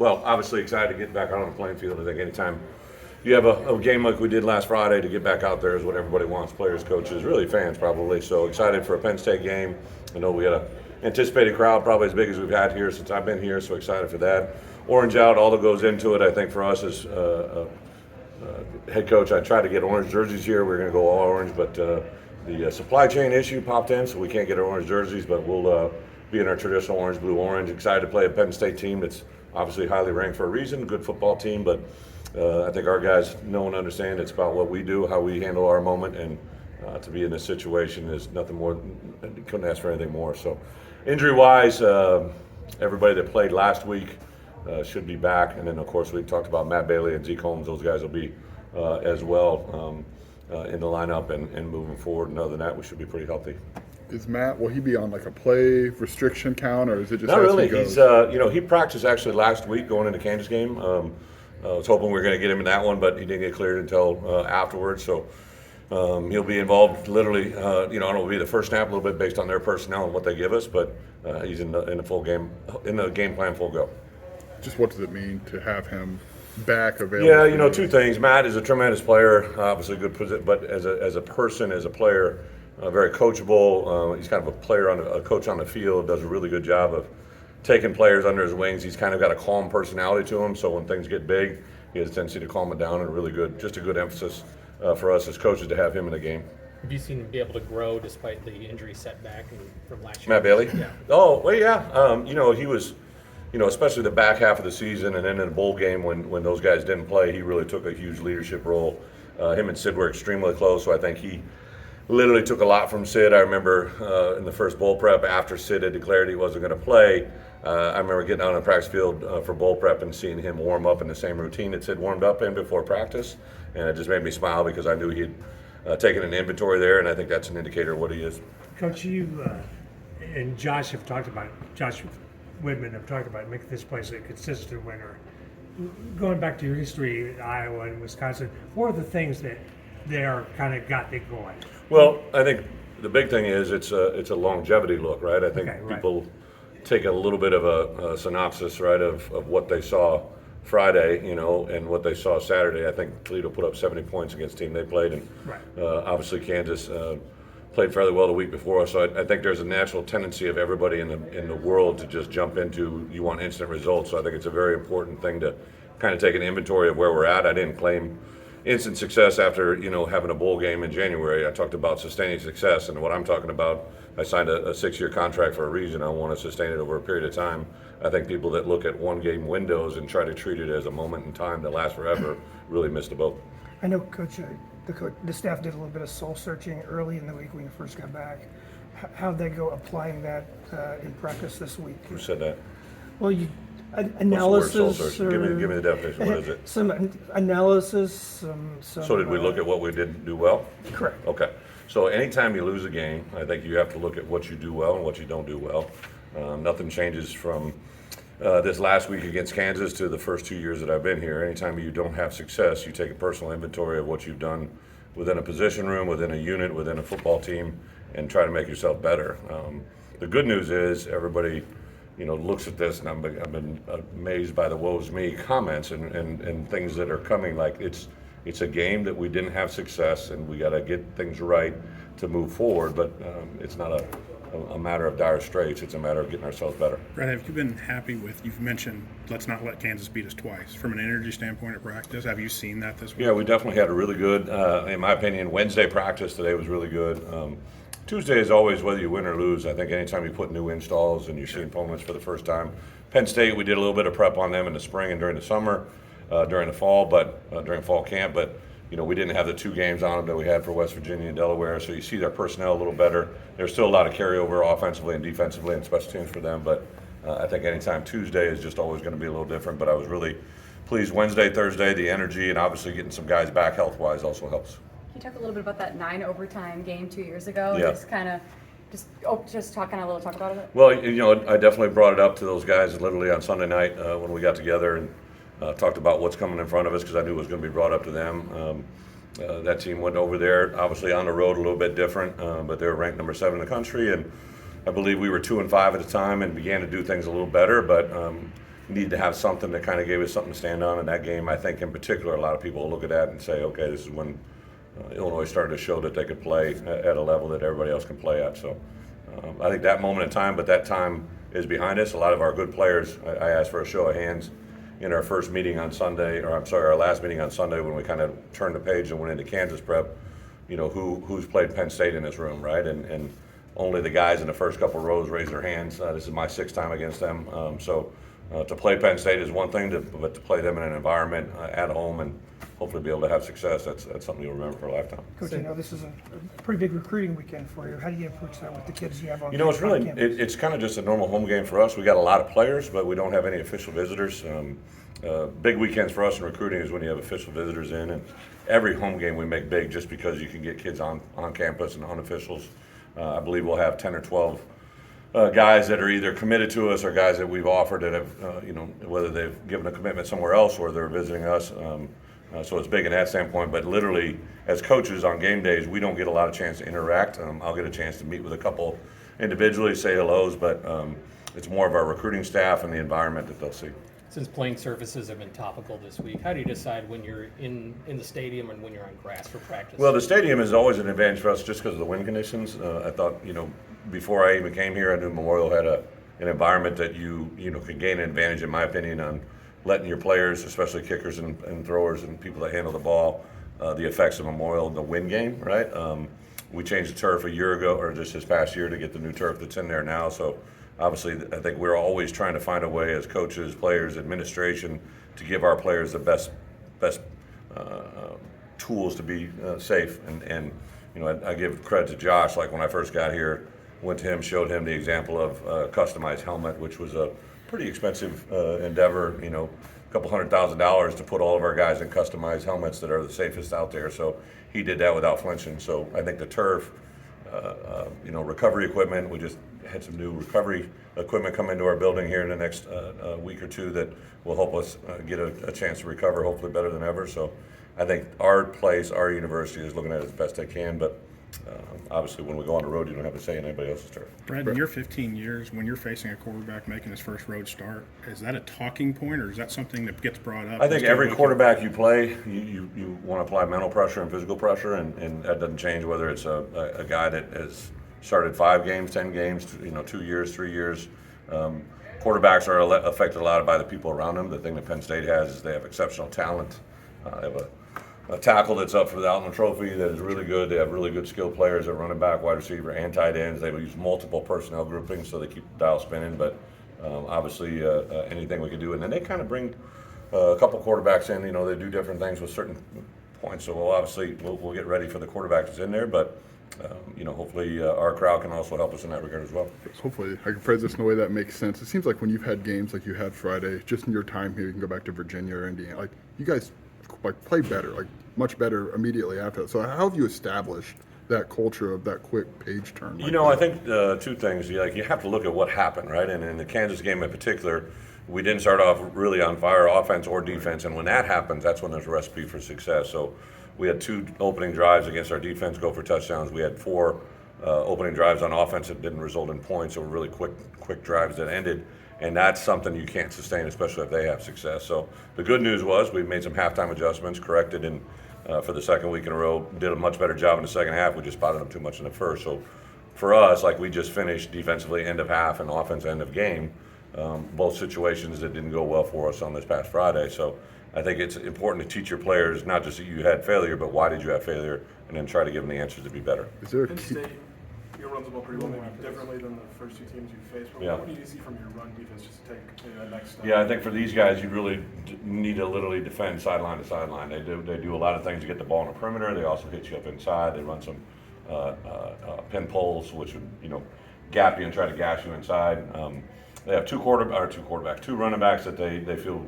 Well, obviously excited to get back out on the playing field. I think anytime you have a game like we did last Friday, to get back out there is what everybody wants, players, coaches, really fans probably. So excited for a Penn State game. I know we had an anticipated crowd probably as big as we've had here since I've been here, so excited for that. Orange out, all that goes into it. I think for us as head coach, I tried to get orange jerseys here. We're going to go all orange, but the supply chain issue popped in, so we can't get our orange jerseys, but we'll be in our traditional orange, blue, orange. Excited to play a Penn State team that's obviously highly ranked for a reason, good football team, but I think our guys know and understand it's about what we do, how we handle our moment, and to be in this situation is nothing more. Couldn't ask for anything more. So, injury-wise, everybody that played last week should be back, and then of course we talked about Matt Bailey and Zeke Holmes. Those guys will be as well in the lineup and moving forward. And other than that, we should be pretty healthy. Is Matt, will he be on like a play restriction count, or is it just not as really? he goes? He practiced actually last week going into Kansas game. I was hoping we were going to get him in that one, but he didn't get cleared until afterwards. So he'll be involved literally. I don't know, it'll be the first snap a little bit based on their personnel and what they give us, but he's in the full game, in the game plan, full go. Just what does it mean to have him back available? Yeah, two things. Matt is a tremendous player, obviously good position, but as a person, as a player, very coachable. He's kind of a coach on the field. Does a really good job of taking players under his wings. He's kind of got a calm personality to him, so when things get big, he has a tendency to calm it down. And really good, just a good emphasis for us as coaches to have him in the game. Have you seen him be able to grow despite the injury setback from last year? Matt Bailey? Yeah. Oh, well, yeah. He was, especially the back half of the season and then in the bowl game when those guys didn't play, he really took a huge leadership role. Him and Sid were extremely close, so I think he literally took a lot from Sid. I remember in the first bowl prep after Sid had declared he wasn't going to play, I remember getting out on the practice field for bowl prep and seeing him warm up in the same routine that Sid warmed up in before practice, and it just made me smile because I knew he'd taken an inventory there, and I think that's an indicator of what he is. Coach, you and Josh have talked about, Josh Whitman have talked about making this place a consistent winner. Going back to your history in Iowa and Wisconsin, what are the things that they are kind of got it going? Well, I think the big thing is it's a longevity look, right? I think right. people take a little bit of a synopsis, right, of what they saw Friday, and what they saw Saturday. I think Toledo put up 70 points against the team they played, and Right. Obviously Kansas played fairly well the week before. So I think there's a natural tendency of everybody in the world to just jump into you want instant results. So I think it's a very important thing to kind of take an inventory of where we're at. I didn't claim instant success after having a bowl game in January. I talked about sustaining success, and what I'm talking about, I signed a 6-year contract for a reason. I want to sustain it over a period of time. I think people that look at one-game windows and try to treat it as a moment in time that lasts forever really missed the boat. I know, Coach, the staff did a little bit of soul searching early in the week when you first got back. How'd they go applying that in practice this week? Who said that? Well, What's analysis. the word soul searching? Or, Give me the definition. What is it? Some analysis. Some. So did we look at what we didn't do well? Correct. Okay. So anytime you lose a game, I think you have to look at what you do well and what you don't do well. Nothing changes from this last week against Kansas to the first 2 years that I've been here. Anytime you don't have success, you take a personal inventory of what you've done within a position room, within a unit, within a football team, and try to make yourself better. The good news is everybody looks at this, and I've been amazed by the woes me comments and things that are coming. Like it's a game that we didn't have success, and we got to get things right to move forward. But it's not a matter of dire straits. It's a matter of getting ourselves better. Brett, have you been happy with? You've mentioned let's not let Kansas beat us twice. From an energy standpoint of practice, have you seen that this week? Yeah, we definitely had a really good, in my opinion, Wednesday practice today was really good. Tuesday is always whether you win or lose. I think anytime you put new installs and you see opponents for the first time. Penn State, we did a little bit of prep on them in the spring and during the summer, during the fall, during fall camp. But we didn't have the 2 games on them that we had for West Virginia and Delaware. So you see their personnel a little better. There's still a lot of carryover offensively and defensively and special teams for them. But I think anytime Tuesday is just always going to be a little different. But I was really pleased Wednesday, Thursday, the energy, and obviously getting some guys back health-wise also helps. Can you talk a little bit about that 9 overtime game 2 years ago? Yeah. Just talk about it. Well, I definitely brought it up to those guys literally on Sunday night when we got together and talked about what's coming in front of us because I knew it was going to be brought up to them. That team went over there, obviously on the road a little bit different, but they were ranked number 7 in the country, and I believe we were 2-5 at the time and began to do things a little better. But needed to have something that kind of gave us something to stand on in that game. I think in particular, a lot of people will look at that and say, okay, this is when Illinois started to show that they could play at a level that everybody else can play at. So I think that moment in time, but that time is behind us. A lot of our good players, I asked for a show of hands in our first meeting on Sunday, or I'm sorry, our last meeting on Sunday when we kind of turned the page and went into Kansas prep, who's played Penn State in this room, right? And only the guys in the first couple rows raised their hands. This is my 6th time against them. To play Penn State is one thing, but to play them in an environment at home and hopefully be able to have success, that's something you'll remember for a lifetime. Coach, this is a pretty big recruiting weekend for you. How do you approach that with the kids you have on It's really, it's kind of just a normal home game for us. We got a lot of players, but we don't have any official visitors. Big weekends for us in recruiting is when you have official visitors in, and every home game we make big just because you can get kids on campus and unofficials. I believe we'll have 10 or 12 guys that are either committed to us or guys that we've offered that have, whether they've given a commitment somewhere else or they're visiting us. So it's big in that standpoint, but literally as coaches on game days, we don't get a lot of chance to interact. I'll get a chance to meet with a couple individually, say hellos, but it's more of our recruiting staff and the environment that they'll see. Since playing surfaces have been topical this week, how do you decide when you're in the stadium and when you're on grass for practice? Well, the stadium is always an advantage for us just because of the wind conditions. I thought, before I even came here, I knew Memorial had an environment that you could gain an advantage, in my opinion, on letting your players, especially kickers and throwers and people that handle the ball, the effects of Memorial in the wind game, right? We changed the turf a year ago, or just this past year, to get the new turf that's in there now. So obviously, I think we're always trying to find a way as coaches, players, administration, to give our players the best tools to be safe. And I give credit to Josh. Like when I first got here, went to him, showed him the example of a customized helmet, which was a pretty expensive endeavor, a couple $100,000 to put all of our guys in customized helmets that are the safest out there. So he did that without flinching. So I think the turf, recovery equipment, we just had some new recovery equipment come into our building here in the next week or two that will help us get a chance to recover, hopefully better than ever. So I think our place, our university is looking at it as best they can, but obviously when we go on the road, you don't have to say in anybody else's turf. Brett, in your 15 years, when you're facing a quarterback making his first road start, is that a talking point or is that something that gets brought up? I think every quarterback you play, you want to apply mental pressure and physical pressure, and that doesn't change whether it's a guy that has started 5 games, 10 games, 2 years, 3 years. Quarterbacks are affected a lot by the people around them. The thing that Penn State has is they have exceptional talent. They have a tackle that's up for the Outland Trophy that is really good. They have really good skilled players at running back, wide receiver, and tight ends. They use multiple personnel groupings so they keep the dial spinning. But obviously, anything we can do, and then they kind of bring a couple quarterbacks in. They do different things with certain points. So we'll get ready for the quarterback that's in there, but. Hopefully our crowd can also help us in that regard as well. Hopefully I can phrase this in a way that makes sense. It seems like when you've had games like you had Friday, just in your time here, you can go back to Virginia or Indiana, like you guys play better, much better immediately after that. So how have you established that culture of that quick page turn? I think 2 things. You have to look at what happened, right? And in the Kansas game in particular, we didn't start off really on fire, offense or defense. And when that happens, that's when there's a recipe for success. So we had 2 opening drives against our defense go for touchdowns. We had 4 opening drives on offense that didn't result in points. So really quick drives that ended. And that's something you can't sustain, especially if they have success. So the good news was we made some halftime adjustments, corrected for the 2nd week in a row, did a much better job in the second half. We just spotted them too much in the first. So for us, we just finished defensively end of half and offense end of game, both situations that didn't go well for us on this past Friday. So I think it's important to teach your players not just that you had failure, but why did you have failure, and then try to give them the answers to be better. Is there a Penn State, your runs the ball pretty well, maybe differently than the first 2 teams you faced. Yeah. What do you see from your run defense just to take maybe that next step? Yeah, I think for these guys, you really need to literally defend sideline to sideline. They do a lot of things to get the ball in the perimeter. They also hit you up inside. They run some pin pulls, which would gap you and try to gash you inside. They have 2 running backs that they feel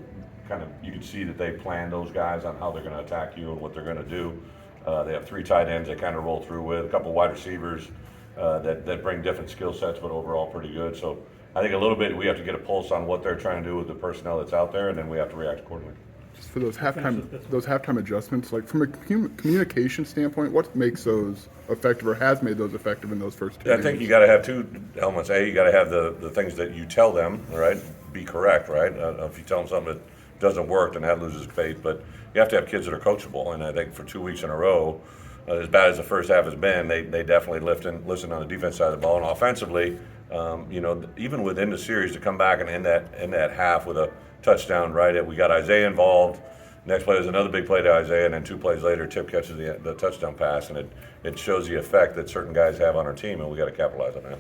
kind of, you can see that they plan those guys on how they're going to attack you and what they're going to do. They have 3 tight ends they kind of roll through with, a couple wide receivers that bring different skill sets, but overall pretty good. So I think a little bit we have to get a pulse on what they're trying to do with the personnel that's out there, and then we have to react accordingly. Just for those halftime adjustments, from a communication standpoint, what makes those effective or has made those effective in those first 2 Yeah, I games? think you got to have 2 elements. A, you got to have the things that you tell them, right? be correct, right? If you tell them something that doesn't work, then that loses faith. But you have to have kids that are coachable, and I think for 2 weeks in a row, as bad as the first half has been, they definitely listen on the defense side of the ball, and offensively, even within the series to come back and end that half with a touchdown, right? We got Isaiah involved. Next play is another big play to Isaiah, and then 2 plays later, Tip catches the touchdown pass, and it shows the effect that certain guys have on our team, and we got to capitalize on that.